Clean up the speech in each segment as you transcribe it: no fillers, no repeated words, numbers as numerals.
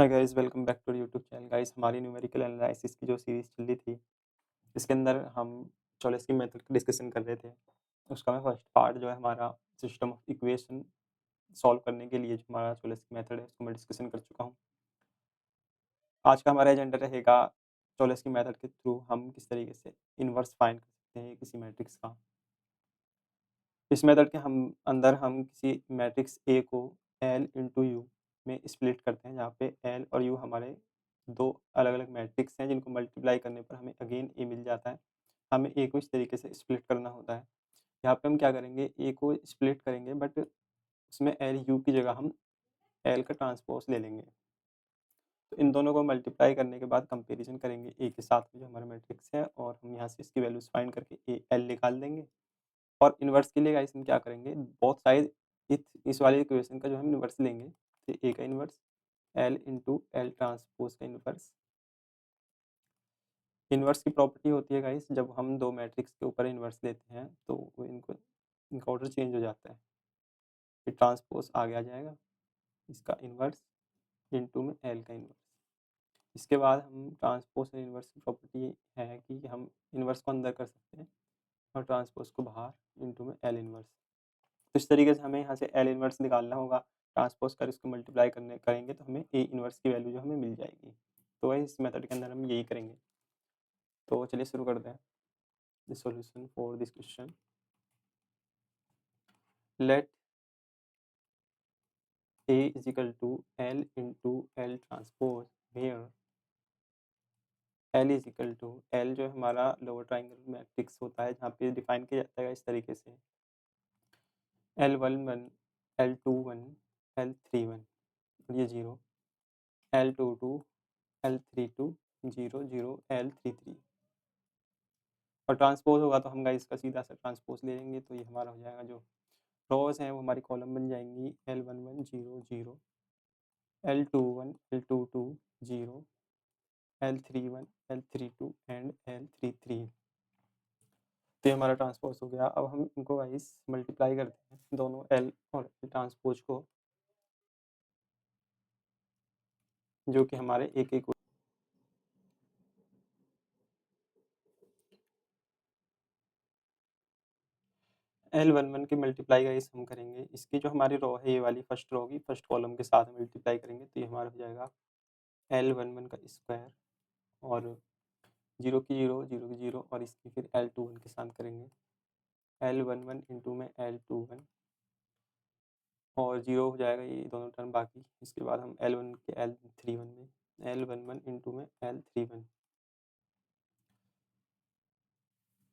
Hi guys, welcome back to YouTube channel. Guys, हमारी numerical analysis की जो series चल रही थी, इसके अंदर हम चॉलेस्की मेथड का डिस्कशन कर रहे थे। उसका मैं फर्स्ट पार्ट जो है हमारा सिस्टम ऑफ इक्वेशन सॉल्व करने के लिए जो हमारा चॉलेस्की मेथड है, उसको मैं डिस्कशन कर चुका हूँ। आज का हमारा एजेंडा रहेगा चॉलेस्की मेथड के थ्रू हम किस तरीके से इनवर्स फाइंड कर सकते हैं किसी मैट्रिक्स का। इस मेथड के हम किसी मैट्रिक्स ए को एल इंटू यू में स्प्लिट करते हैं, जहाँ पे एल और यू हमारे 2 अलग-अलग मैट्रिक्स हैं, जिनको मल्टीप्लाई करने पर हमें अगेन ए मिल जाता है। हमें ए को इस तरीके से स्प्लिट करना होता है। यहाँ पे हम क्या करेंगे, ए को स्प्लिट करेंगे बट उसमें एल यू की जगह हम एल का ट्रांसपोज़ ले लेंगे। तो इन दोनों को मल्टीप्लाई करने के बाद कंपैरिज़न करेंगे ए के साथ में जो हमारा मैट्रिक्स है, और हम यहाँ से इसकी वैल्यूज़ फाइंड करके ए एल निकाल देंगे। और इन्वर्स के लिए गाइस हम क्या करेंगे, बोथ साइड इस वाले इक्वेशन का जो हम इन्वर्स लेंगे, तो ए का inverse L into L transpose का इन्वर्स। इन्वर्स की प्रॉपर्टी होती है गाइस, जब हम दो मैट्रिक्स के ऊपर इन्वर्स लेते हैं तो वो इनका ऑर्डर चेंज हो जाता है। फिर ट्रांसपोज आगे आ जाएगा, इसका इन्वर्स इंटू में एल का इन्वर्स। इसके बाद हम ट्रांसपोज और इन्वर्स की प्रॉपर्टी है कि हम इन्वर्स को अंदर कर सकते हैं और ट्रांसपोज को बाहर इंटू में एल इन्वर्स। तो इस तरीके से हमें यहाँ से एल इन्वर्स निकालना होगा, ट्रांसपोज़ कर इसको मल्टीप्लाई करेंगे तो हमें ए इन्वर्स की वैल्यू जो हमें मिल जाएगी। तो वही इस मेथड के अंदर हम यही करेंगे। तो चलिए शुरू करते हैं the solution for this question. Let A is equal to L into L transpose where L is equal to L जो हमारा लोअर ट्राइंगल मैट्रिक्स होता है, जहाँ पे डिफाइन किया जाता है इस तरीके से L11 L21 L31 ये 0, L22 L32 0 0 L33। और ट्रांसपोज़ होगा तो हम गाइस इसका सीधा सा ट्रांसपोज़ ले लेंगे, तो ये हमारा हो जाएगा, जो रोज़ हैं वो हमारी कॉलम बन जाएँगी L11 0 0 L21 L22 0 L31 L32 and L33। तो ये हमारा ट्रांसपोज़ हो गया। अब हम इनको गाइस मल्टीप्लाई करते हैं, दोनों L और L ट्रांसपोज़ को, जो कि हमारे एक-एक L11 की मल्टीप्लाई गाइस हम करेंगे, इसकी जो हमारी रो है ये वाली फर्स्ट रो की फर्स्ट कॉलम के साथ मल्टीप्लाई करेंगे, तो ये हमारा हो जाएगा L11 का स्क्वायर, और 0 की 0, 0 की 0, और इसकी फिर L21 के साथ करेंगे। L11 इंटू में L21, और 0 हो जाएगा ये दोनों टर्म बाकी। इसके बाद हम L1 के L31 में L11 इंटू में L31।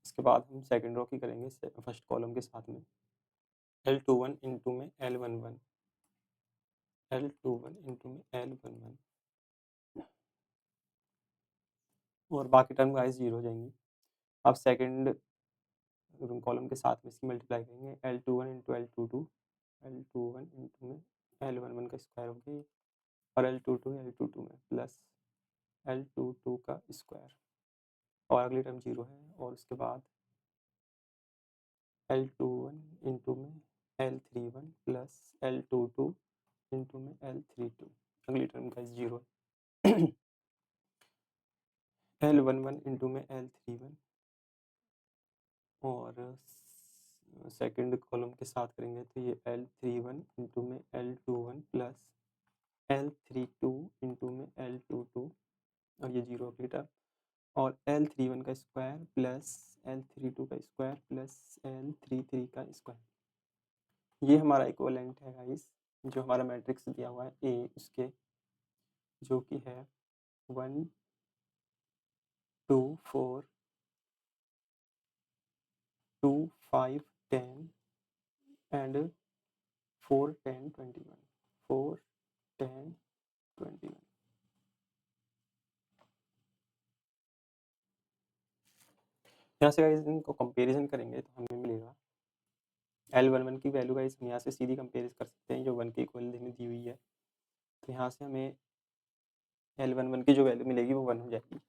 इसके बाद हम सेकंड रो की करेंगे फर्स्ट कॉलम के साथ में L21 इंटू में L11, L21 इंटू में L11, और बाकी टर्म गाइस 0 हो जाएंगी। अब सेकंड कॉलम के साथ में इसकी मल्टीप्लाई करेंगे L21 into L22, L21 into में L11 का स्क्वायर हो गया, और L22 में प्लस L22 का स्क्वायर, और अगली टर्म 0 है, और उसके बाद L21 इंटू में L31 प्लस L22 इंटू में L32, अगली टर्म का 0 है। L11 इंटू में L31, और सेकंड कॉलम के साथ करेंगे तो ये L31 इंटू में L21 प्लस L32 इंटू में L22, और ये 0 अगली टर्म, और L31 का स्क्वायर प्लस L32 का स्क्वायर प्लस L33 का स्क्वायर। ये हमारा इक्विवेलेंट है गाइस, जो हमारा मैट्रिक्स दिया हुआ है ए उसके, जो कि है 1 2 4 2 5 10 एंड 4 10 21 4 10 21। यहाँ से गाइस इनको कंपैरिजन करेंगे तो हमें मिलेगा L11 की वैल्यू गाइस हम यहाँ से सीधी कंपेयर कर सकते हैं, जो 1 के इक्वल दी हुई है। तो यहाँ से हमें L11 की जो वैल्यू मिलेगी वो 1 हो जाएगी।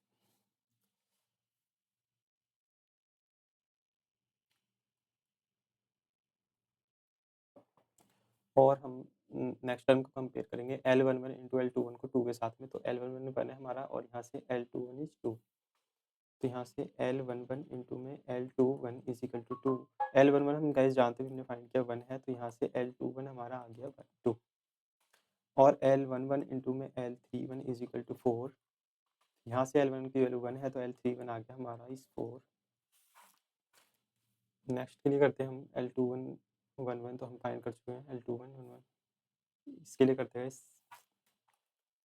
और हम नेक्स्ट टर्म को कंपेयर करेंगे L11 इंटू L21 को 2 के साथ में, तो L11 1 है हमारा और यहाँ से L21 इज़ 2। तो यहाँ से L11 इंटू में L21 is equal to 2। L11 हम गाइस जानते हैं, हमने फाइंड किया 1 है, तो यहाँ से L21 हमारा आ गया 1 2 और L11 इंटू में L31 इज़ इक्वल टू 4। यहाँ से L11 की वैल्यू 1 है, तो L31 आ गया हमारा इज़ 4। नेक्स्ट के लिए करते हैं हम L21 11 तो हम फाइंड कर चुके हैं L21 11। इसके लिए करते हैं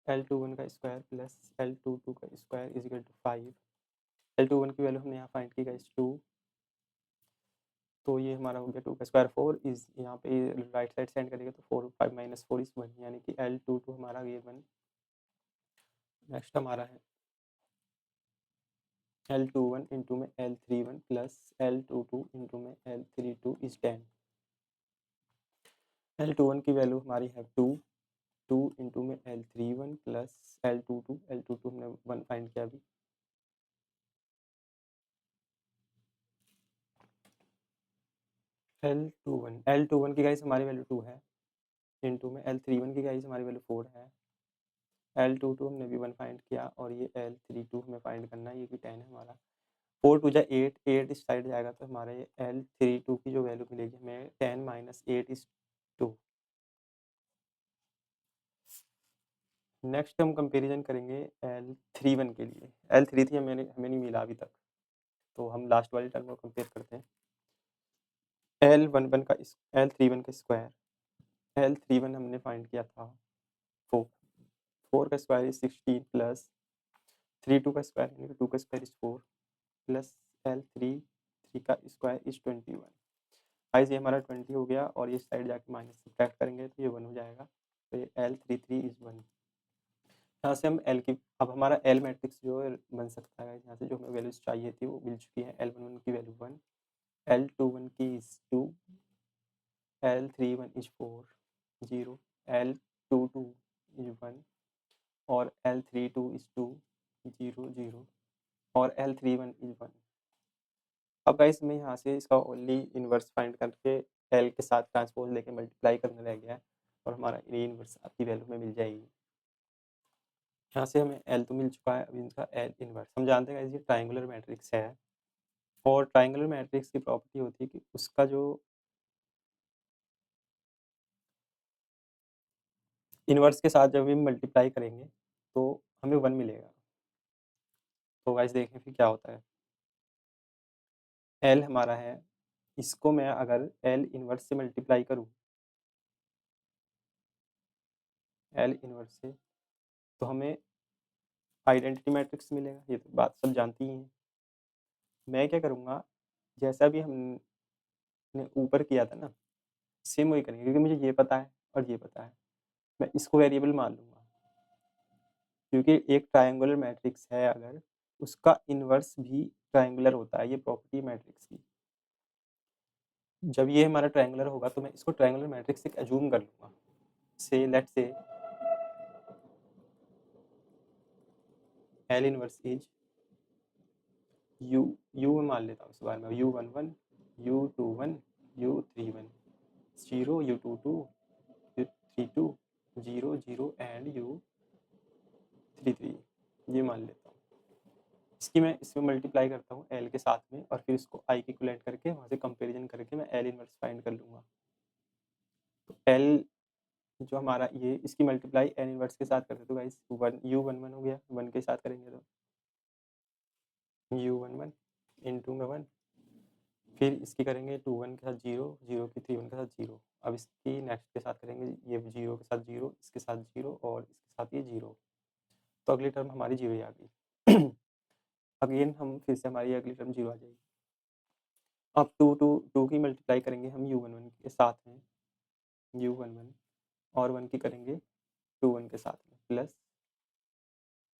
L21 का स्क्वायर प्लस L22 का square is equal to 5। L21 की वैल्यू हमने यहाँ फाइंड की गाइस 2, तो ये हमारा हो गया 2 का स्क्वायर 4 इज़ यहाँ पे राइट साइड सेंड करेंगे तो 4 5 माइनस 4 इज़ 1, यानी कि L22 हमारा ये 1। नेक्स्ट हमारा है L21 इंटू में L31 प्लस L22 इंटू में L32 इज़ 10। L21 की वैल्यू हमारी है 2, 2 इंटू में L31 प्लस L22 हमने 1 फाइंड किया अभी। L21 की गाइस हमारी वैल्यू 2 है, इंटू में L31 की गाइस हमारी वैल्यू 4 है। L22 हमने भी 1 फाइंड किया और ये L32 हमें फाइंड करना है, ये भी 10 है हमारा। 4 टू जा 8, 8 इस साइड जाएगा तो हमारा ये L32 की जो वैल्यू मिलेगी हमें 10 माइनस 8 इज़ 2। नेक्स्ट हम कंपैरिज़न करेंगे L31 के लिए। L33 हमें नहीं मिला अभी तक, तो हम लास्ट वाली टर्म को कंपेयर करते हैं। L31 का स्क्वायर, L31 हमने फाइंड किया था 4, 4 का स्क्वायर इज़ 16 प्लस 32 का स्क्वायर यानी कि 2 का स्क्वायर इज़ 4 प्लस L33 का स्क्वायर इज़ 21। गाइस ये हमारा 20 हो गया और ये साइड जाके माइनस सब्ट्रैक्ट करेंगे तो ये 1 हो जाएगा। तो ये L33 इज़ 1। यहाँ से हम L की अब हमारा L मैट्रिक्स जो है बन सकता है, यहाँ से जो हमें वैल्यूज़ चाहिए थी वो मिल चुकी है। L11 की वैल्यू 1, L21 की is 2, L31 is 4 0, L22 is 1 और L32 इज़ 2 0 0 और L31 इज़ 1। अब गाइस मैं यहाँ से इसका ओनली इनवर्स फाइंड करके L के साथ ट्रांसपोज़ लेके मल्टीप्लाई करना रह गया है और हमारा ये इनवर्स आपकी वैल्यू में मिल जाएगी। यहाँ से हमें L तो मिल चुका है, अब इनका L इनवर्स हम जानते हैं गाइस ये ट्रायंगुलर मैट्रिक्स है और ट्रायंगुलर मैट्रिक्स की प्रॉपर्टी होती है कि उसका जो इनवर्स के साथ जब हम मल्टीप्लाई करेंगे तो हमें 1 मिलेगा। तो गाइस देखें फिर क्या होता है। L हमारा है, इसको मैं अगर L इनवर्स से मल्टीप्लाई करूँ, L इनवर्स से, तो हमें आइडेंटिटी मैट्रिक्स मिलेगा, ये तो बात सब जानती ही हैं। मैं क्या करूँगा, जैसा भी हमने ऊपर किया था ना, सेम वही करेंगे क्योंकि मुझे ये पता है और ये पता है। मैं इसको वेरिएबल मान लूँगा, क्योंकि एक ट्रायंगुलर मैट्रिक्स है अगर, उसका इनवर्स भी ट्रायंगुलर होता है, ये प्रॉपर्टी है मैट्रिक्स की। जब ये हमारा ट्रायंगुलर होगा तो मैं इसको ट्रायंगुलर मैट्रिक्स एक अज़्यूम कर लूँगा। से let's say L inverse is U, U मैं मान लेता हूँ इस बार में U11, U21, U31, 0, U22, U32, 0, 0 and U33 ये मान लेता हूँ। इसकी मैं इसमें मल्टीप्लाई करता हूँ L के साथ में और फिर इसको I की इक्विवेलेंट करके वहाँ से कंपैरिज़न करके मैं L इनवर्स फाइंड कर लूँगा। तो L जो हमारा ये इसकी मल्टीप्लाई L इनवर्स के साथ करते तो गाइस 1 U11 हो गया, 1 के साथ करेंगे तो U11 इंटू में 1 फिर इसकी करेंगे 21 के साथ 0, 0 की 31 के साथ 0। अब इसकी नेक्स्ट के साथ करेंगे ये 0 के साथ 0, इसके साथ 0 और इसके साथ ये 0। तो अगली टर्म हमारी 0 ही आ गई। अगेन हम फिर से हमारी अगली टर्म 0 आ जाएगी। अब 2 की मल्टीप्लाई करेंगे हम U11 के साथ में, U11 और 1 की करेंगे 21 के साथ में प्लस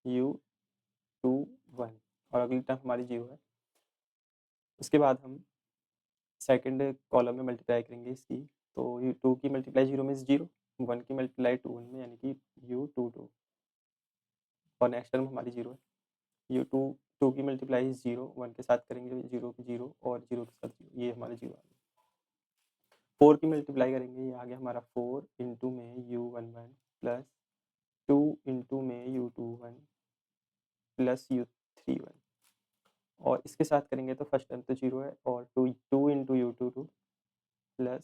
U21 और अगली टर्म हमारी 0 है। उसके बाद हम सेकंड कॉलम में मल्टीप्लाई करेंगे इसकी, तो ये 2 की मल्टीप्लाई 0 मीन्स 0, 1 की मल्टीप्लाई 2 में यानी कि U22 और नेक्स्ट टर्म हमारी 0 है। U2 2 की मल्टीप्लाई 0, 1 के साथ करेंगे 0 की 0 और 0 के साथ 0, ये हमारी 0 आ गई। 4 की मल्टीप्लाई करेंगे, ये आ गया हमारा 4 इंटू में U11 प्लस 2 इंटू में U21 प्लस U31 और इसके साथ करेंगे तो फर्स्ट टर्म तो 0 है और 2 इंटू U22 प्लस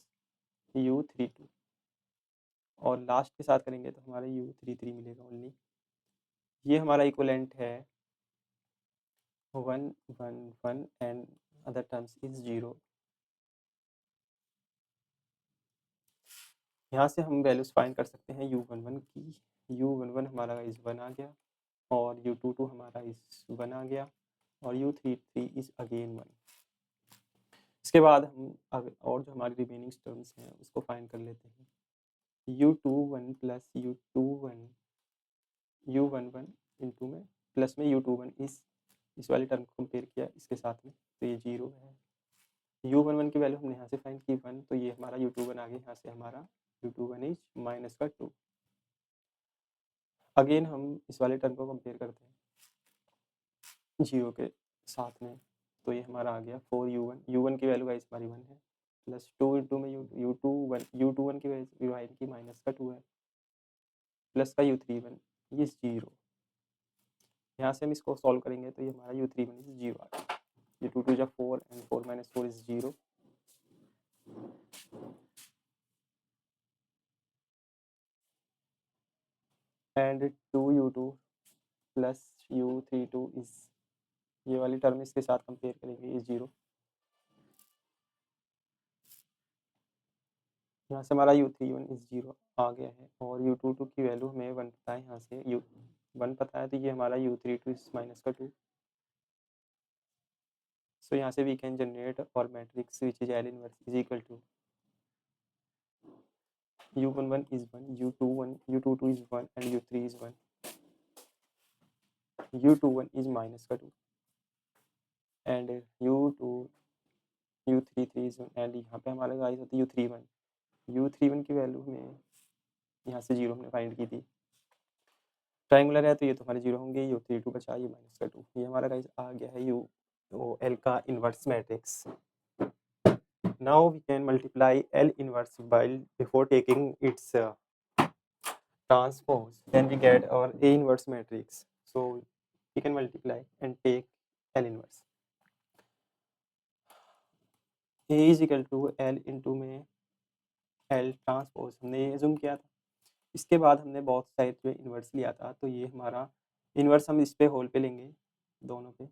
U32 और लास्ट के साथ करेंगे तो हमारा U33 मिलेगा ओनली। ये हमारा इक्विवेलेंट है 1 1 1 एंड अदर टर्म्स इज 0। यहाँ से हम वैल्यूज फाइंड कर सकते हैं U11 की। U11 हमारा इज 1 आ गया और U22 हमारा इज 1 आ गया और U33 इज अगेन 1। इसके बाद हम और जो हमारी रिमेनिंग टर्म्स हैं उसको फाइंड कर लेते हैं। U21 प्लस U11 इंटू में प्लस में U21 इस वाली टर्म को कंपेयर किया इसके साथ में तो ये 0 है। U11 की वैल्यू हमने यहाँ से फाइंड की 1 तो ये हमारा U21 आ गया, यहाँ से हमारा U21 इज माइनस का 2। अगेन हम इस वाले टर्म को कंपेयर करते हैं 0 के साथ में तो ये हमारा आ गया 4U1 की वैल्यू गाइस हमारी 1 है प्लस 2 इंटू में U21 की वैल्यू की माइनस का 2 है प्लस का U31 ये 0। यहाँ से हम इसको सॉल्व करेंगे तो ये हमारा U31 इज 0 आ गया। ये 2 2 जा 4 and 4 minus 4 is 0 and 2U2 plus U32 is ये वाली टर्म इसके साथ कंपेयर करेंगे इज 0। यहाँ से हमारा U31 इज 0 आ गया है और U22 की वैल्यू हमें 1 पता है, यहाँ से U1 पता है तो ये हमारा U32 इज माइनस का 2। सो यहाँ से वी कैन जनरेट और matrix which is L inverse is equal to U11 is 1, U22 is 1 and U3 is 1. U21 is minus का 2 and U33 is 1 and यहाँ पे हमारे गाइस होती है U31 की वैल्यू हमें यहाँ से 0 हमने फाइंड की थी। ट्रायंगुलर है तो ये तो हमारे 0 होंगे, U32 बचा ये माइनस का 2। ये हमारा गाइस आ गया है L का inverse matrix. Now we can multiply L inverse while before taking its transpose, then we get our A inverse matrix. So we can multiply and take L inverse. A is equal to L into में L transpose हमने ये zoom किया था। इसके बाद हमने बहुत side पे इन्वर्स लिया था तो ये हमारा इन्वर्स हम इस पे होल पे लेंगे दोनों पे।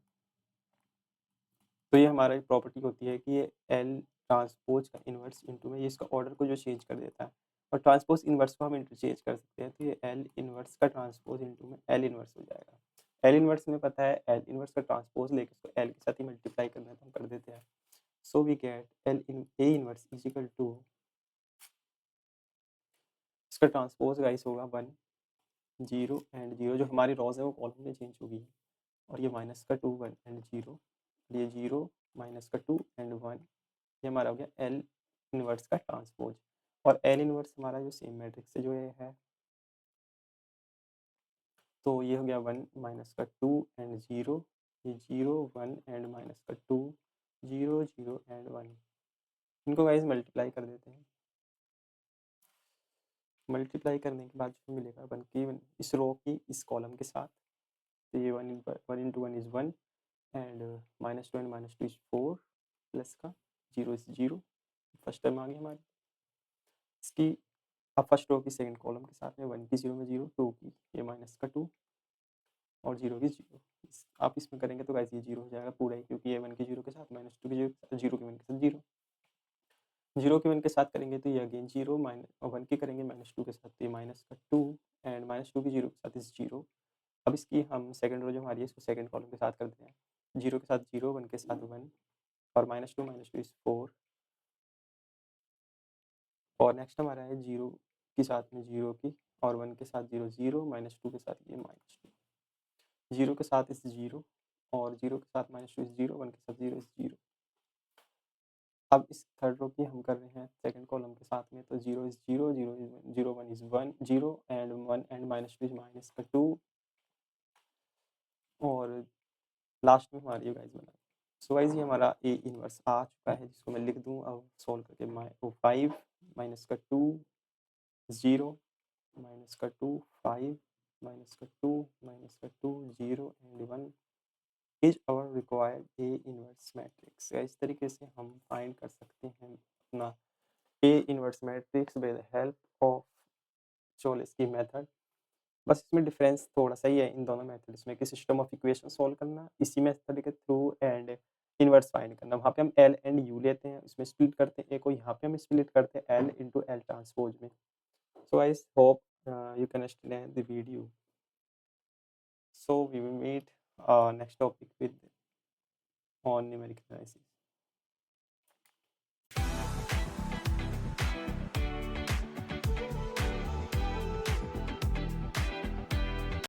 तो ये हमारा एक प्रॉपर्टी होती है कि ये L ट्रांसपोज का इन्वर्स इंटू में ये इसका ऑर्डर को जो चेंज कर देता है और ट्रांसपोज इन्वर्स को हम इंटरचेंज कर सकते हैं तो ये L इन्वर्स का ट्रांसपोज इंटू में L इन्वर्स हो जाएगा। L इन्वर्स में पता है L इन्वर्स का ट्रांसपोज लेके उसको L के साथ ही मल्टीप्लाई करना है तो हम कर देते हैं। So we get L in A inverse is equal to इसका ट्रांसपोज गाइस होगा 1 0 एंड 0 जो हमारी रॉज है वो कॉलम में चेंज होगी और ये माइनस का 2 1 एंड 0 ये 0 माइनस का 2 एंड 1 ये हमारा हो गया L इन्वर्स का ट्रांसपोज और L इन्वर्स हमारा जो सेम मैट्रिक्स से जो ये है तो ये हो गया 1 माइनस का 2 एंड 0 ये 0 1 एंड माइनस का 2 0 0 एंड 1 इनको गाइस मल्टीप्लाई कर देते हैं। मल्टीप्लाई करने के बाद जो मिलेगा 1 की इस रो की इस कॉलम के साथ तो ये 1 into 1 is 1 and -2 and -2 is 4 plus का 0 इज 0 फर्स्ट टर्म आ गई हमारी। इसकी अब फर्स्ट रो की सेकंड कॉलम के साथ में 1 की 0 में 0 2 की ये माइनस का 2 और 0 की 0 आप इसमें करेंगे तो गाइस ये 0 हो जाएगा पूरा ही क्योंकि ये 1 की 0 के साथ -2 की 0 के 1 के साथ 0 0 के 1 के साथ करेंगे तो ये अगेन 0 1 की करेंगे -2 के साथ तो ये माइनस का 2 एंड -2 की 0 के साथ इस 0। अब इसकी हम सेकंड रो जो हमारी है इसको सेकंड कॉलम के साथ करते हैं 0 के साथ 0 1 के साथ 1 और -2 इज 4 और नेक्स्ट हमारा है 0 के साथ में 0 की और 1 के साथ 0 0 -2 के साथ ये -2 0 के साथ इस 0 और 0 के साथ -2 इज 0 1 के साथ 0 इज 0। अब इस थर्ड रो की हम कर रहे हैं सेकंड कॉलम के साथ में तो 0 is 0 0 is 0 1 is 1 0 and 1 and -2 is minus का 2 और लास्ट में हमारी ये गाइस बना। सो गाइस ये हमारा ए इनवर्स आ चुका है, जिसको मैं लिख दूँ अब सॉल्व करके। 5 माइनस का 2 0 माइनस का 2 5 माइनस का 2 माइनस का 2 0 and 1 is our required A inverse matrix. इस तरीके से हम फाइंड कर सकते हैं अपना A inverse matrix with the help of Cholesky method. बस इसमें डिफरेंस थोड़ा-सा ही है इन दोनों मेथड्स में कि सिस्टम ऑफ इक्वेशन सॉल्व करना इसी मेथड के थ्रू एंड इनवर्स फाइंड करना। वहाँ पे हम एल एंड यू लेते हैं, उसमें स्प्लिट करते हैं, ए को यहाँ पे हम स्प्लिट करते हैं एल इंटू एल ट्रांसपोज़ में। So guys hope you can understand the video. So we will meet next topic with on numerical analysis.